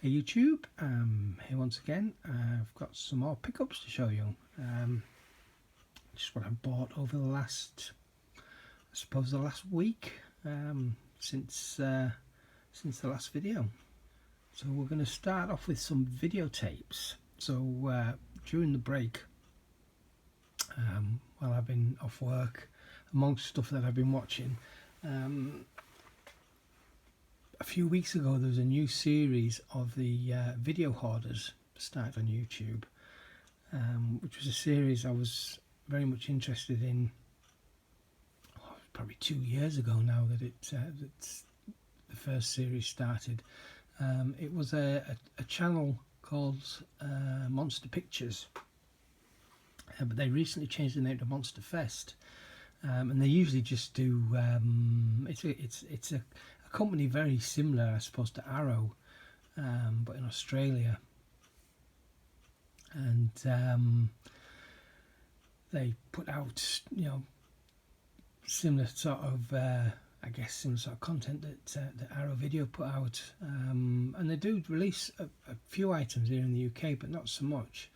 Hey YouTube, here once again. I've got some more pickups to show you. Just what I bought over the last, I suppose the last week, since the last video. So we're going to start off with some videotapes. So during the break, while I've been off work, amongst stuff that I've been watching, a few weeks ago there was a new series of the Video Hoarders started on YouTube, which was a series I was very much interested in. Probably 2 years ago now that the first series started. It was a channel called Monster Pictures, but they recently changed the name to Monster Fest, and they usually just do. It's a company very similar, I suppose, to Arrow, but in Australia, and they put out, similar sort of, I guess, similar sort of content that Arrow Video put out, and they do release a few items here in the UK, but not so much.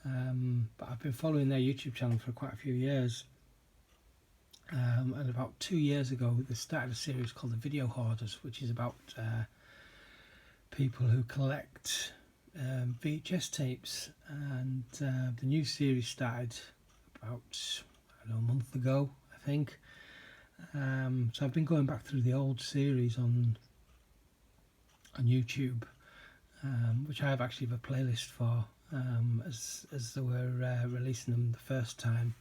But I've been following their YouTube channel for quite a few years. And about 2 years ago they started a series called the Video Hoarders, which is about people who collect VHS tapes, and the new series started about, I don't know, a month ago, I think. So I've been going back through the old series on YouTube, which I have actually have a playlist for, as they were releasing them the first time.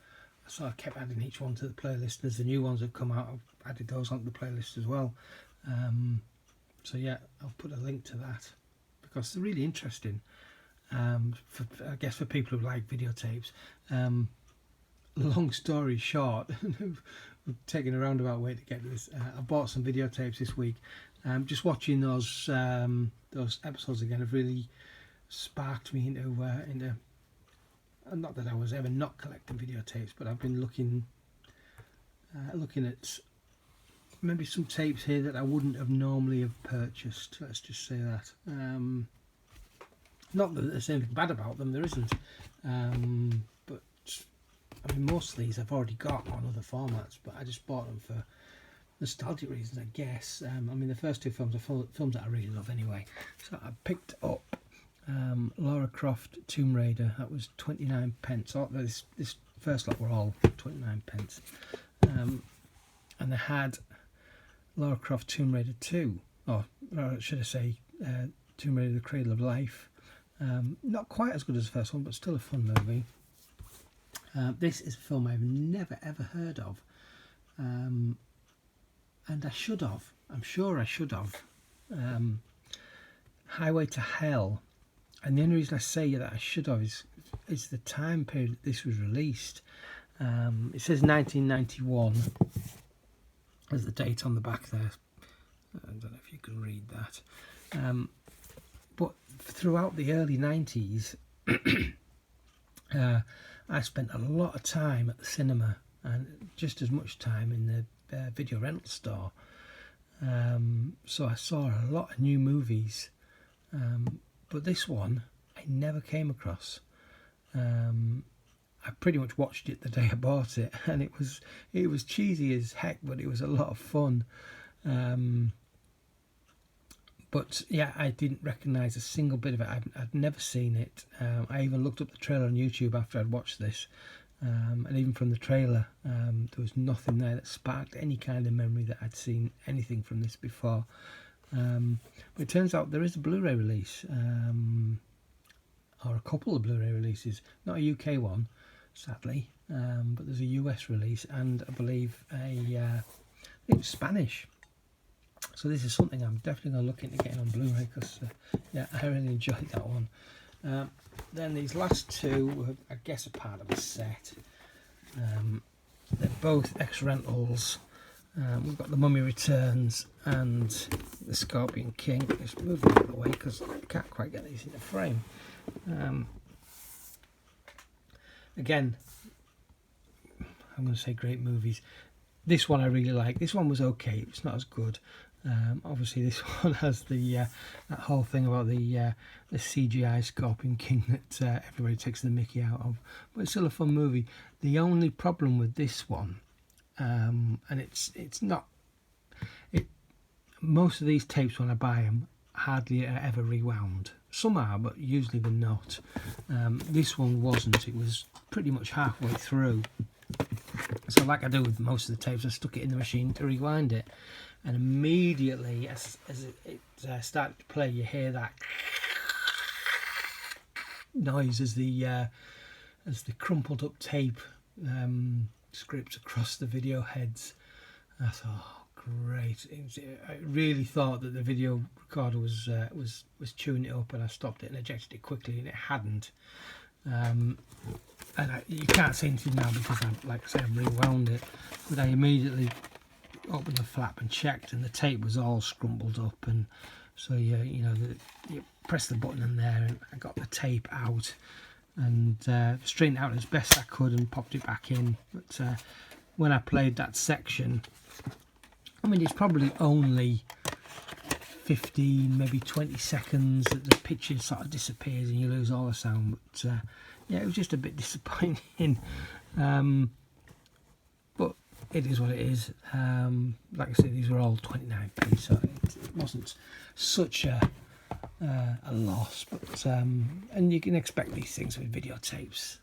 So I kept adding each one to the playlist, and as the new ones have come out, I've added those onto the playlist as well. So yeah, I'll put a link to that because they're really interesting. I guess for people who like videotapes. Long story short, we're taking a roundabout way to get to this. I bought some videotapes this week. Just watching those episodes again have really sparked me into. Not that I was ever not collecting videotapes, but I've been looking at maybe some tapes here that I wouldn't have normally have purchased. Let's just say that. Not that there's anything bad about them, there isn't. But I mean, most of these I've already got on other formats, but I just bought them for nostalgic reasons, I guess. I mean, the first two films are films that I really love anyway. So I picked up Lara Croft Tomb Raider. That was 29p. Oh, this first lot were all 29p, and they had Lara Croft Tomb Raider 2, or should I say Tomb Raider: The Cradle of Life. Not quite as good as the first one, but still a fun movie. This is a film I've never ever heard of, and I should have. I'm sure I should have. Highway to Hell. And the only reason I say that I should have is the time period that this was released. It says 1991 as the date on the back there. I don't know if you can read that. But throughout the early 90s, I spent a lot of time at the cinema, and just as much time in the video rental store. So I saw a lot of new movies. But this one I never came across. I pretty much watched it the day I bought it, and it was cheesy as heck, but it was a lot of fun. But yeah, I didn't recognise a single bit of it. I'd never seen it. I even looked up the trailer on YouTube after I'd watched this, and even from the trailer, there was nothing there that sparked any kind of memory that I'd seen anything from this before. But it turns out there is a Blu Ray release, or a couple of Blu Ray releases, not a UK one, sadly, but there's a US release, and I believe I think it's Spanish. So this is something I'm definitely going to look into getting on Blu Ray, because yeah, I really enjoyed that one. Then these last two, I guess, are part of a set. They're both ex-rentals. We've got The Mummy Returns and The Scorpion King. Just move them out of the way because I can't quite get these into frame. Again, I'm going to say great movies. This one I really like. This one was okay. It's not as good. Obviously this one has the that whole thing about the CGI Scorpion King that everybody takes the mickey out of, but it's still a fun movie. The only problem with this one, and it's not, most of these tapes when I buy them hardly are ever rewound. Some are, but usually they're not. This one wasn't. It was pretty much halfway through. So like I do with most of the tapes, I stuck it in the machine to rewind it. And immediately as it started to play, you hear that noise as the crumpled up tape scripts across the video heads. I thought, oh, great! I really thought that the video recorder was chewing it up, and I stopped it and ejected it quickly, and it hadn't. And you can't see anything now because like I say, I've rewound it. But I immediately opened the flap and checked, and the tape was all scrumpled up, and so you press the button in there, and I got the tape out and straightened it out as best I could and popped it back in. But when I played that section, I mean, it's probably only 15, maybe 20 seconds that the picture sort of disappears and you lose all the sound. But yeah, it was just a bit disappointing. But it is what it is. Like I said, these were all 29p, so it wasn't such a loss. But and you can expect these things with videotapes.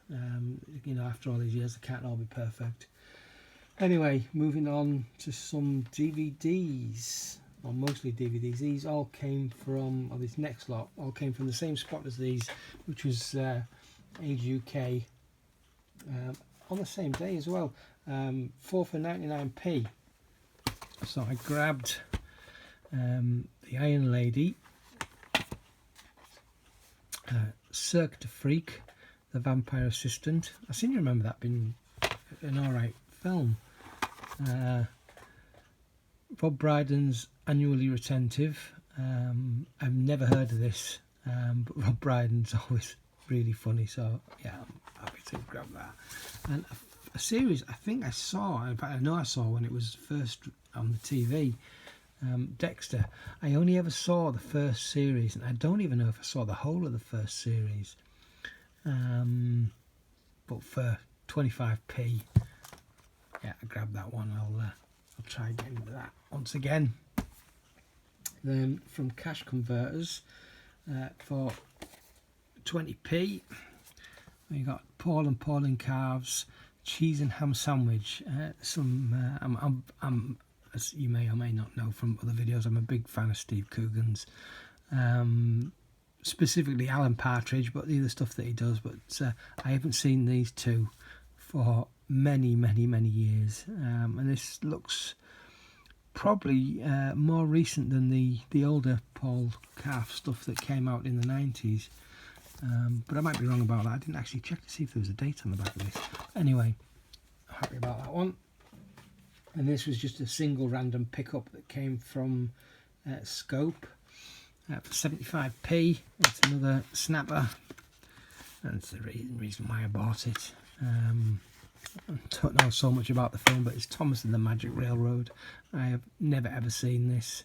After all these years, they can't all be perfect. Anyway, moving on to some DVDs, or mostly DVDs. These all came from, or this next lot, all came from the same spot as these, which was Age UK, on the same day as well, 4 for 99p. So I grabbed the Iron Lady, Cirque du Freak, The Vampire Assistant. I seem to remember that being an alright film. Rob Brydon's Annually Retentive. I've never heard of this, but Rob Brydon's always really funny, so yeah, I'm happy to grab that. And a series I think I saw, in fact I know I saw when it was first on the TV, Dexter. I only ever saw the first series, and I don't even know if I saw the whole of the first series, but for 25p, yeah, I grabbed that one. I'll try getting into that once again. Then from Cash Converters, for 20p, we got Paul and Pauline Carve's cheese and ham sandwich. I'm as you may or may not know from other videos, I'm a big fan of Steve Coogan's, specifically Alan Partridge, but the other stuff that he does. But I haven't seen these two for many years, and this looks probably more recent than the older Paul Calf stuff that came out in the 90s, but I might be wrong about that. I didn't actually check to see if there was a date on the back of this. Anyway, I'm happy about that one. And this was just a single random pickup that came from Scope for 75p. It's another snapper, and it's the reason why I bought it. I don't know so much about the film, but it's Thomas and the Magic Railroad. I have never ever seen this,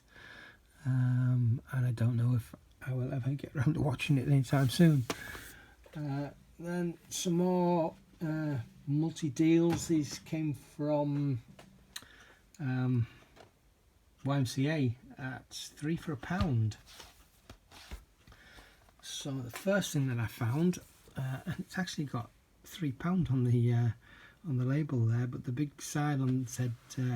and I don't know if I will ever get around to watching it anytime soon. Then some more multi-deals. These came from YMCA at 3 for £1. So the first thing that I found, and it's actually got £3 on the label there, but the big sign on said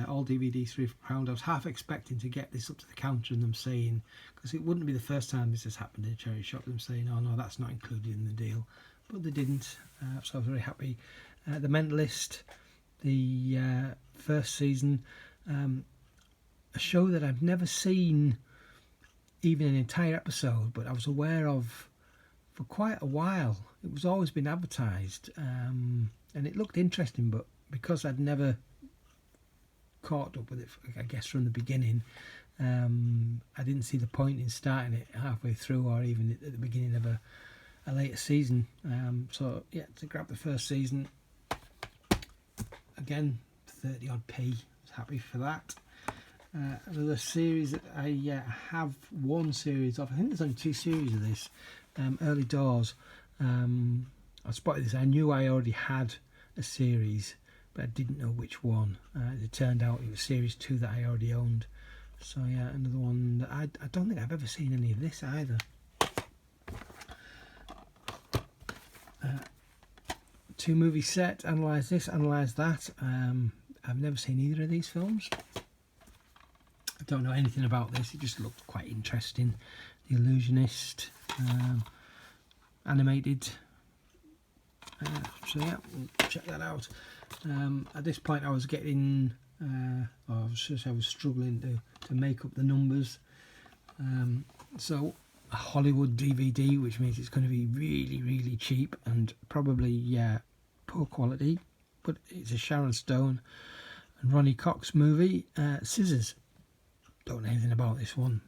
all DVDs 3 for £1. I was half expecting to get this up to the counter and them saying, because it wouldn't be the first time this has happened in a charity shop, them saying, oh no, that's not included in the deal, but they didn't, so I was very happy. The Mentalist, the first season, a show that I've never seen even an entire episode, but I was aware of for quite a while. It was always been advertised, and it looked interesting, but because I'd never caught up with it, I guess, from the beginning, I didn't see the point in starting it halfway through or even at the beginning of a later season. So yeah, to grab the first season, again, 30 odd p, I was happy for that. Another series that I have one series of. I think there's only 2 series of this. Early Doors. I spotted this. I knew I already had a series, but I didn't know which one. It turned out it was series 2 that I already owned. So yeah, another one that I don't think I've ever seen any of this either. 2 movie set, analyse this, analyse that. I've never seen either of these films. I don't know anything about this. It just looked quite interesting. The Illusionist, animated. So yeah, we'll check that out. At this point, I was getting, I was struggling to make up the numbers. So a Hollywood DVD, which means it's going to be really, really cheap and probably poor quality, but it's a Sharon Stone and Ronnie Cox movie, Scissors. Don't know anything about this one.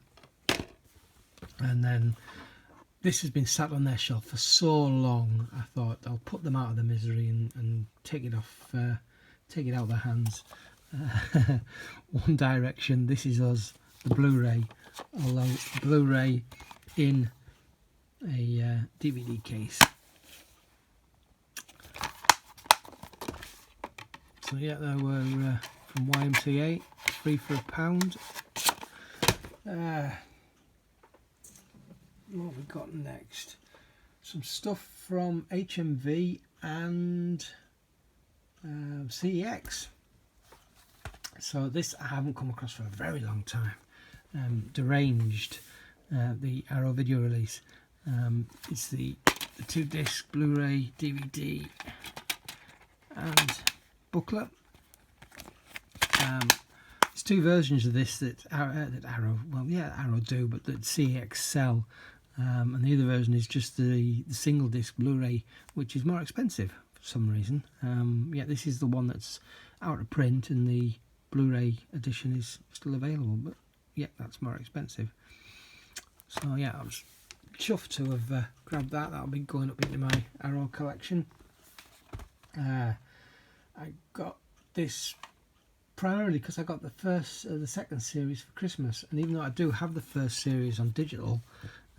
And then this has been sat on their shelf for so long, I thought I'll put them out of the misery and take it off, take it out of their hands. One Direction, This Is Us, the Blu Ray, although Blu Ray in a DVD case. So yeah, they were from YMCA, 3 for £1. What have we got next? Some stuff from HMV and CEX. So this I haven't come across for a very long time. Deranged, the Arrow video release. It's the 2-disc Blu-ray, DVD and booklet. There's 2 versions of this that Arrow, well yeah, Arrow do, but that CEX sell. And the other version is just the single disc Blu-ray, which is more expensive for some reason. Yeah, this is the one that's out of print, and the Blu-ray edition is still available, but yeah, that's more expensive. So yeah, I was chuffed to have grabbed that. That'll be going up into my Arrow collection. I got this primarily because I got the second series for Christmas, and even though I do have the first series on digital,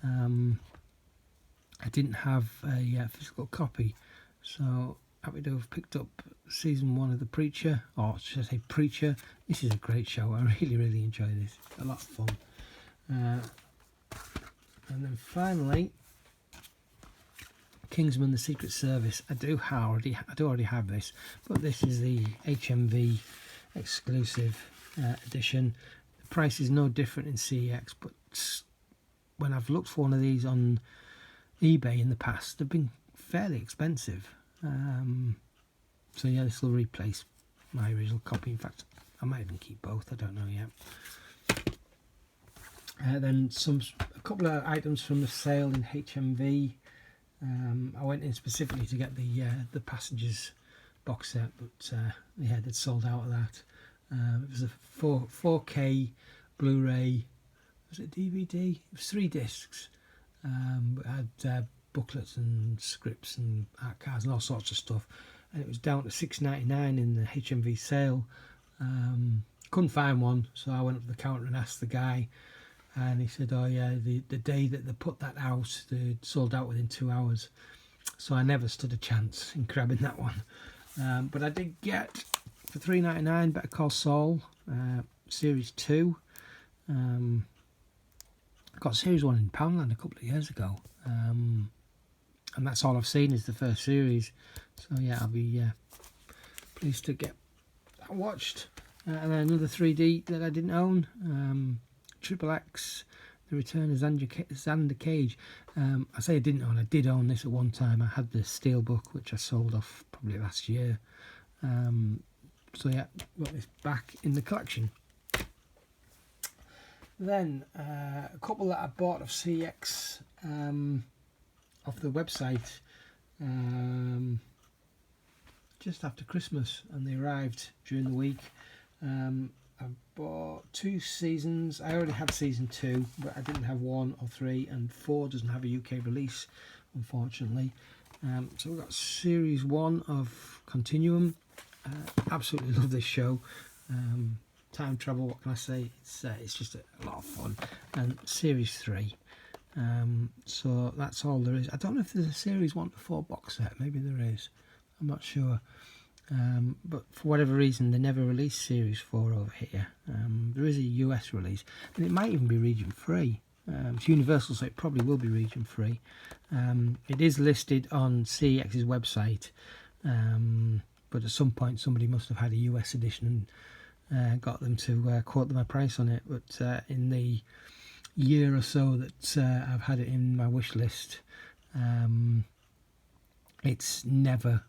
I didn't have a physical copy, so happy to have picked up season 1 of The Preacher, or should I say Preacher. This is a great show. I really enjoy this. A lot of fun. And then finally, Kingsman: The Secret Service. I do already have this, but this is the HMV exclusive edition. The price is no different in CEX, but when I've looked for one of these on eBay in the past, they've been fairly expensive. So yeah, this will replace my original copy. In fact, I might even keep both. I don't know yet. Then a couple of items from the sale in HMV. I went in specifically to get the Passengers box set, but yeah, they'd sold out of that. It was a 4K Blu-ray. Was it DVD? It was 3 discs. But it had booklets and scripts and art cards and all sorts of stuff, and it was down to $6.99 in the HMV sale. Couldn't find one, so I went up to the counter and asked the guy, and he said, oh yeah, the day that they put that out, they sold out within 2 hours. So I never stood a chance in grabbing that one. But I did get, for $3.99, Better Call Saul, Series 2. I got Series 1 in Poundland a couple of years ago, and that's all I've seen is the first series. So yeah, I'll be pleased to get that watched. And then another 3D that I didn't own, Triple X, The Return of Xander Cage. I say I didn't own, I did own this at one time. I had the Steelbook, which I sold off probably last year. So yeah, got this back in the collection. Then a couple that I bought of CEX off the website just after Christmas, and they arrived during the week. I bought 2 seasons. I already had season 2, but I didn't have 1 or 3, and 4 doesn't have a UK release, unfortunately. So we've got series 1 of Continuum. Absolutely love this show. time travel. What can I say? It's just a lot of fun. And series 3. So that's all there is. I don't know if there's a series 1 to 4 box set. Maybe there is. I'm not sure. But for whatever reason, they never released series 4 over here. There is a US release, and it might even be region free. It's Universal, so it probably will be region free. It is listed on CEX's website, but at some point somebody must have had a US edition and got them to quote them a price on it. But in the year or so that I've had it in my wish list, it's never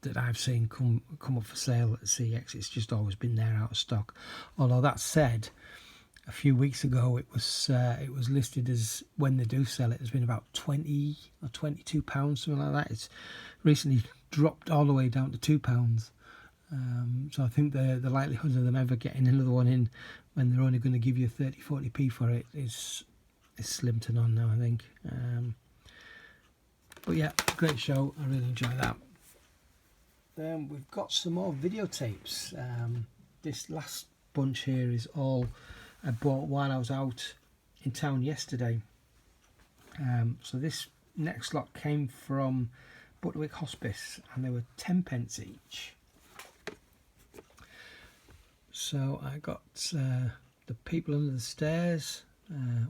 that I've seen come up for sale at CEX. It's just always been there out of stock. Although that said, a few weeks ago it was listed as, when they do sell it, it's been about 20 or 22 pounds, something like that. It's recently dropped all the way down to £2. So I think the likelihood of them ever getting another one in when they're only going to give you 30-40p for it is slim to none now, I think. But yeah, great show. I really enjoy that. Then we've got some more videotapes. This last bunch here is all I bought while I was out in town yesterday. So this next lot came from Butterwick Hospice, and they were 10p each. So I got The People Under the Stairs,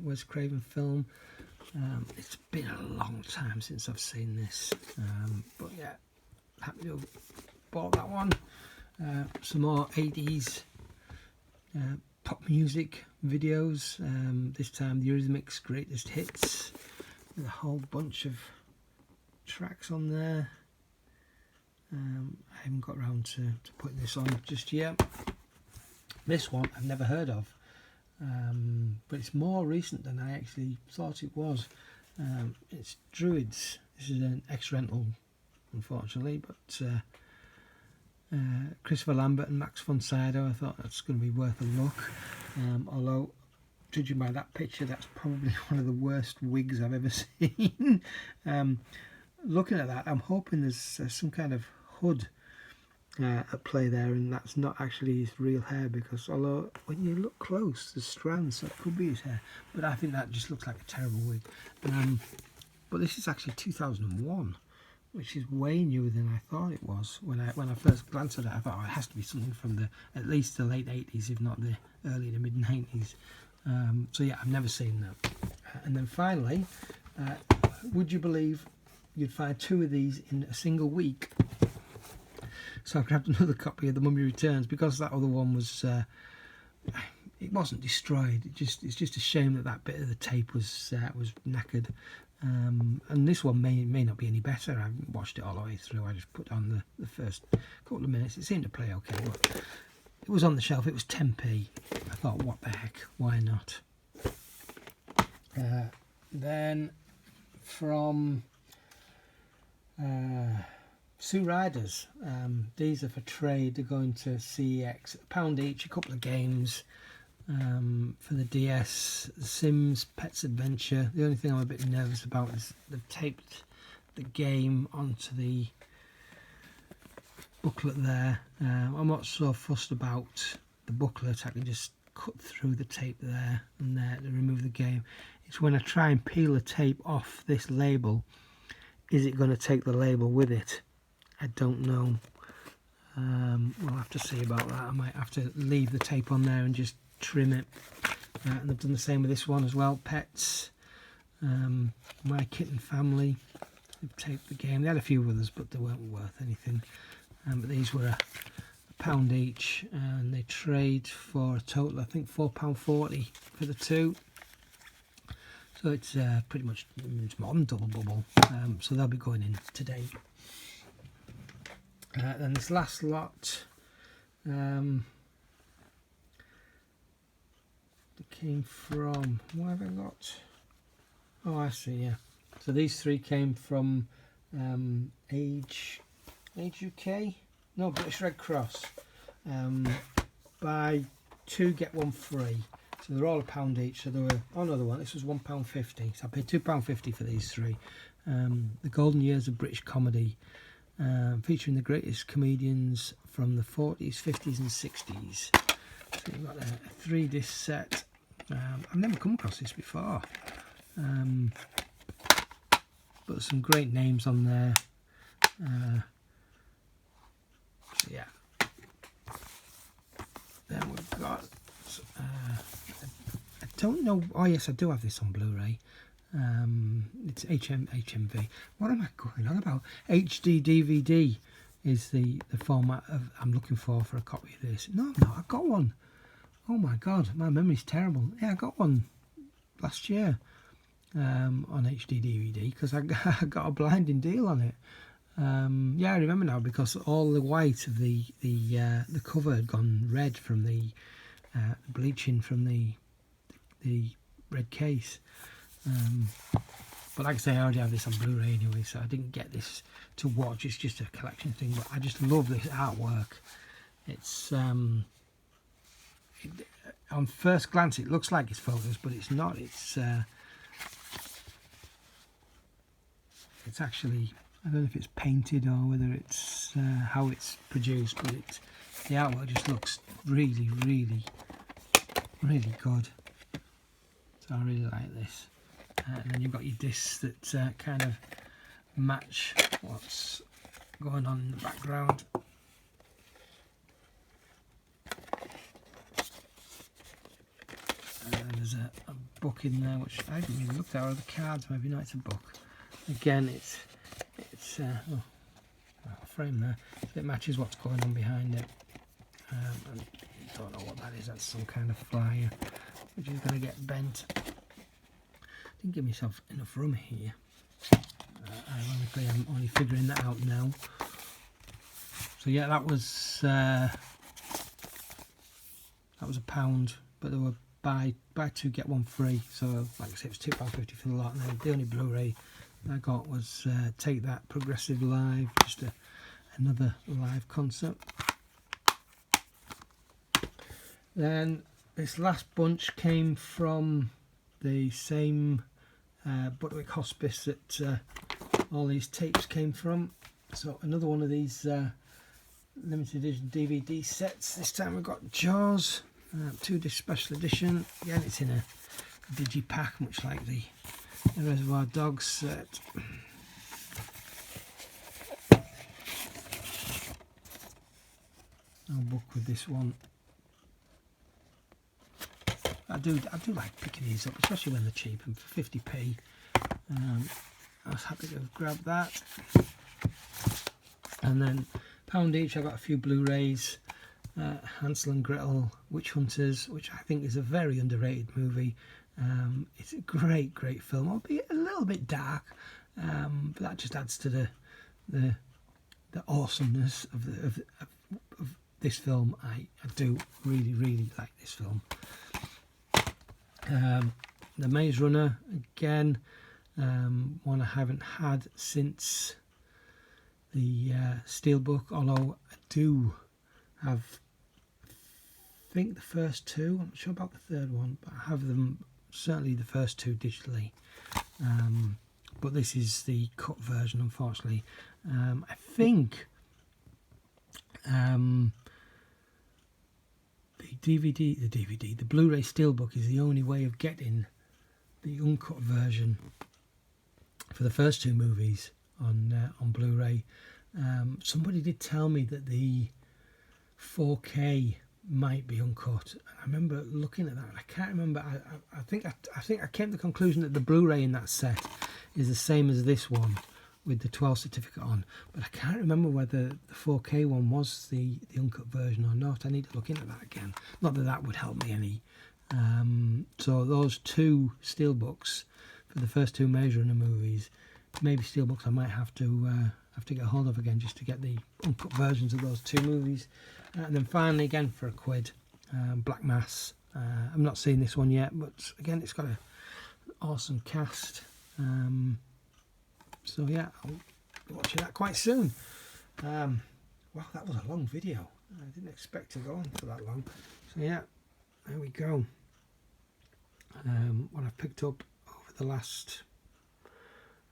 Wes Craven film. It's been a long time since I've seen this, but yeah, happy to have bought that one. Some more 80s pop music videos, this time the Eurythmics Greatest Hits, with a whole bunch of tracks on there. I haven't got around to putting this on just yet. This one I've never heard of, but it's more recent than I actually thought it was. It's Druids. This is an ex-rental, unfortunately, but Christopher Lambert and Max von Sydow, I thought that's going to be worth a look. Although, judging by that picture, that's probably one of the worst wigs I've ever seen. Looking at that, I'm hoping there's some kind of hood at play there, and that's not actually his real hair, because although when you look close, there's strands, so it could be his hair, but I think that just looks like a terrible wig. But this is actually 2001, which is way newer than I thought it was. When I first glanced at it, I thought, oh, it has to be something from at least the late 80s, if not the early to mid 90s. So yeah, I've never seen that. And then finally, would you believe you'd find 2 of these in a single week? So I grabbed another copy of The Mummy Returns, because that other one was, it wasn't destroyed. It's just a shame that bit of the tape was knackered. And this one may not be any better. I haven't watched it all the way through. I just put on the first couple of minutes. It seemed to play okay, but it was on the shelf. It was 10p. I thought, what the heck? Why not? Then from Sue Riders, these are for trade. They're going to CEX, £1 each, a couple of games for the DS. Sims Pets Adventure. The only thing I'm a bit nervous about is they've taped the game onto the booklet there. I'm not so fussed about the booklet. I can just cut through the tape there and there to remove the game. It's when I try and peel the tape off this label, is it going to take the label with it? I don't know. We'll have to see about that. I might have to leave the tape on there and just trim it. And I've done the same with this one as well. Pets, My Kitten Family. They've taped the game. They had a few others, but they weren't worth anything. But these were £1 each, and they trade for a total, I think, £4.40 for the 2. So it's pretty much, it's more than double bubble. So they'll be going in today. Then this last lot that came from, what have I got? Oh, I see, yeah. So these 3 came from Age UK? No, British Red Cross. Buy 2 get 1 free. So they're all £1 each. So they were, oh no, this was £1.50. So I paid £2.50 for these 3. The Golden Years of British Comedy, featuring the greatest comedians from the 40s, 50s and 60s. So you've got a 3-disc set. I've never come across this before, but some great names on there. So yeah, then we've got I don't know, oh yes, I do have this on Blu-ray. It's HMV. What am I going on about? HD DVD is the format I'm looking for a copy of this. No, I'm not. I got one. Oh my god, my memory's terrible. Yeah, I got one last year on HD DVD because I got a blinding deal on it. Yeah, I remember now because all the white of the cover had gone red from the bleaching from the red case. But like I say, I already have this on Blu-ray anyway, so I didn't get this to watch. It's just a collection thing, but I just love this artwork. It's on first glance it looks like it's photos, but it's not. It's actually, I don't know if it's painted or whether it's how it's produced, but the artwork just looks really, really, really good. So I really like this. And then you've got your discs that kind of match what's going on in the background. And there's a book in there which I haven't even looked at, or the cards, maybe not, it's a book. Again, it's a frame there, so it matches what's going on behind it. I don't know what that is, that's some kind of flyer which is going to get bent. Didn't give myself enough room here. Ironically, I'm only figuring that out now. So yeah, that was £1, but there were buy 2 get 1 free. So like I said, it was £2.50 for the lot. And then the only Blu-ray I got was Take That Progressive Live, just another live concert. Then this last bunch came from the same Butterwick Hospice that all these tapes came from. So another one of these limited edition DVD sets. This time we've got Jaws, 2-disc special edition. Again, it's in a digipack, much like the Reservoir Dogs set. I'll book with this one. I do like picking these up, especially when they're cheap, and for 50p. I was happy to have grabbed that. And then £1 each, I got a few Blu-rays. Hansel and Gretel, Witch Hunters, which I think is a very underrated movie. It's a great film, albeit a little bit dark, but that just adds to the awesomeness of this film. I do really like this film. The Maze Runner, again, one I haven't had since the Steelbook, although I do have, I think, the first 2. I'm not sure about the third one, but I have them, certainly the first 2 digitally. But this is the cut version, unfortunately. I think the Blu-ray Steelbook is the only way of getting the uncut version for the first 2 movies on Blu-ray. Somebody did tell me that the 4K might be uncut. I remember looking at that, and I can't remember. I think I came to the conclusion that the Blu-ray in that set is the same as this one with the 12 certificate on, but I can't remember whether the 4K one was the uncut version or not. I need to look into that again. Not that that would help me any. So those 2 steelbooks for the first 2 Maze Runner movies, maybe steelbooks I might have to get hold of again, just to get the uncut versions of those 2 movies. And then finally, again for £1, Black Mass. I'm not seeing this one yet, but again, it's got an awesome cast. So yeah, I'll be watching that quite soon. Wow, that was a long video. I didn't expect to go on for that long. So yeah, there we go. What I've picked up over the last,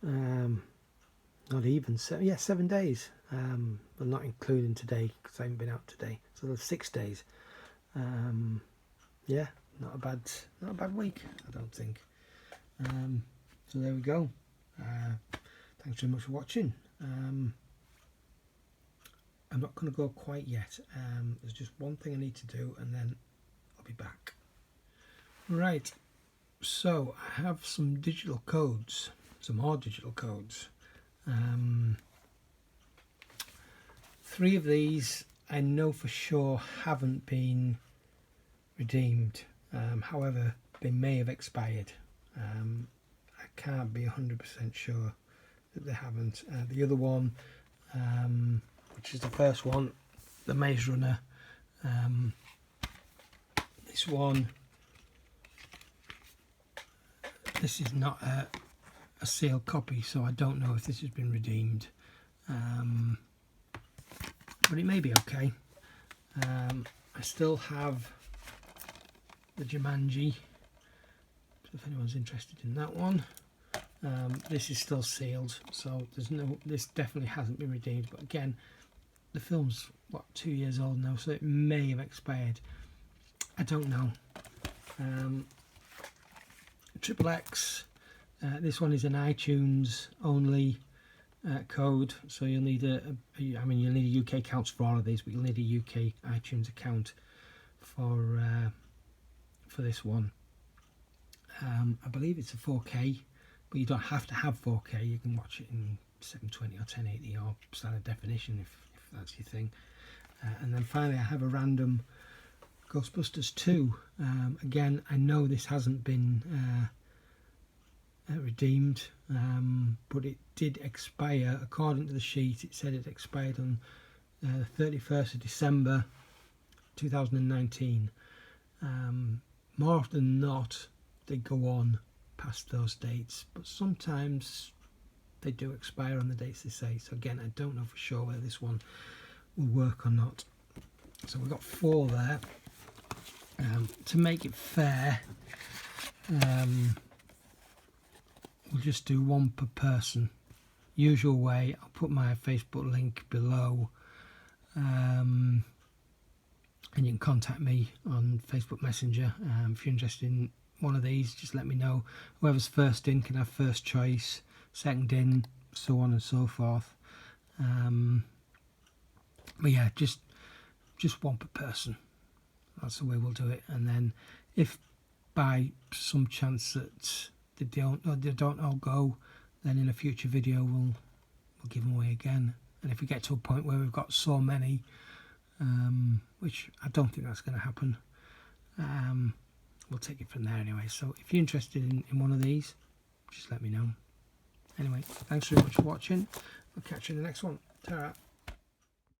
not even 7 days, but not including today because I haven't been out today. So there's 6 days. Yeah, not a bad week, I don't think. So there we go. Thanks very much for watching. I'm not going to go quite yet. There's just one thing I need to do, and then I'll be back. Right, so I have some digital codes, some more digital codes. 3 of these I know for sure haven't been redeemed. However, they may have expired. I can't be 100% sure that they haven't. The other one, which is the first one, the Maze Runner. This one, this is not a sealed copy, so I don't know if this has been redeemed. But it may be okay. I still have the Jumanji, so if anyone's interested in that one. This is still sealed, so this definitely hasn't been redeemed. But again, the film's what, 2 years old now, so it may have expired. I don't know. Triple X. This one is an iTunes only code, so you'll need you'll need a UK account for all of these, but you'll need a UK iTunes account for this one. I believe it's a 4K, but you don't have to have 4K. You can watch it in 720 or 1080 or standard definition if that's your thing. And then finally, I have a random Ghostbusters 2. Again, I know this hasn't been redeemed, but it did expire. According to the sheet, it said it expired on the 31st of December 2019. More often than not, they go on past those dates, but sometimes they do expire on the dates they say. So again, I don't know for sure whether this one will work or not. So we've got 4 there. To make it fair, we'll just do 1 per person. Usual way. I'll put my Facebook link below, and you can contact me on Facebook Messenger. If you're interested in one of these, just let me know. Whoever's first in can have first choice, second in, so on and so forth. But yeah, just 1 per person. That's the way we'll do it. And then if by some chance that they don't all go, then in a future video we'll give them away again. And if we get to a point where we've got so many, which I don't think that's going to happen, we'll take it from there anyway. So if you're interested in one of these, just let me know. Anyway, thanks very much for watching. I'll catch you in the next one. Ta-ra.